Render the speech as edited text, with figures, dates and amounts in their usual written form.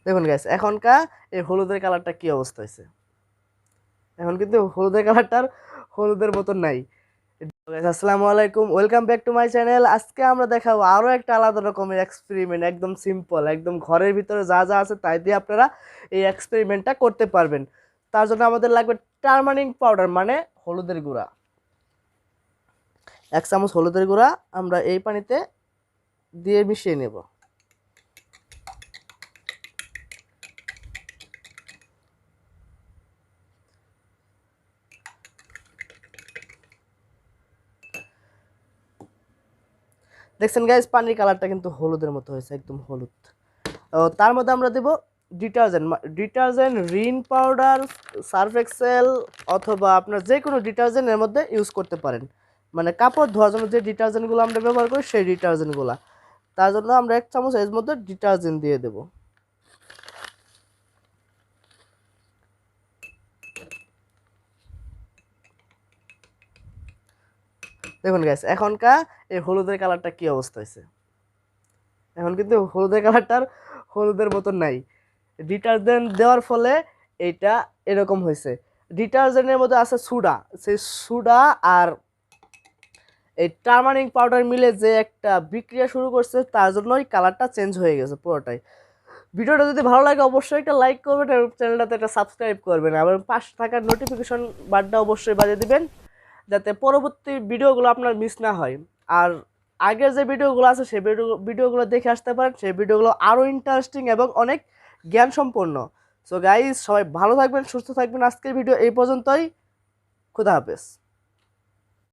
দেখুন গাইস, এখনকার এই হলুদের কালারটা কি অবস্থা হয়েছে। এখন কিন্তু হলুদের কালারটার হলুদের মতন নাই। Guys, আসসালামু আলাইকুম, welcome back to my channel. আজকে আমরা দেখাবো আরো একটা আলাদা রকমের এক্সপেরিমেন্ট, একদম সিম্পল, একদম ঘরের ভিতরে যা যা আছে তাই দিয়ে আপনারা এই এক্সপেরিমেন্টটা করতে পারবেন। তার জন্য আমাদের লাগবে টারমারিক পাউডার, মানে হলুদের গুঁড়া। 1 চামচ হলুদের গুঁড়া আমরা এই পানিতে দিয়ে মিশিয়ে নেব। দেখছেন গাইস, পানির কালারটা কিন্তু হলুদের মতো হয়েছে, একদম হলুদ। তার মধ্যে আমরা দেব detergent. Detergent, Rin powder, Surf Excel অথবা আপনার যে কোনো ডিটারজেন্টের মধ্যে ইউজ করতে পারেন। মানে কাপড় ধোয়ার জন্য যে ডিটারজেন্টগুলো আমরা ব্যবহার করি সেই ডিটারজেন্টগুলো। তার জন্য আমরা 1 চামচ এর মধ্যে ডিটারজেন্ট দিয়ে দেব। দেখুন গাইস, এখনকার এই হলুদের কালারটা কি অবস্থা হয়েছে। এখন কিন্তু হলুদের কালারটার হলুদের মতন নাই। ডিটারজেন্ট দেওয়ার ফলে এটা এরকম হয়েছে। ডিটারজেন্টের মধ্যে আছে সুডা, সেই সুডা আর এই টারমারিক পাউডার মিলে যে একটা বিক্রিয়া শুরু করছে, তার জন্যই কালারটা চেঞ্জ হয়ে গেছে পুরোটাই। ভিডিওটা যদি ভালো লাগে অবশ্যই একটা লাইক করবেন এবং চ্যানেলটাতে একটা সাবস্ক্রাইব করবেন, এবং পাশে থাকার নোটিফিকেশন বারটা অবশ্যই বাজিয়ে দিবেন, যাতে পরবর্তী ভিডিওগুলো আপনার মিস না হয়। আর আগের যে ভিডিওগুলো আছে সেই ভিডিওগুলো দেখে আসতে পারেন, সেই ভিডিওগুলো আরও ইন্টারেস্টিং এবং অনেক জ্ঞানসম্পন্ন। সো গাইজ, সবাই ভালো থাকবেন, সুস্থ থাকবেন। আজকের ভিডিও এই পর্যন্তই। খুদা হাফেজ।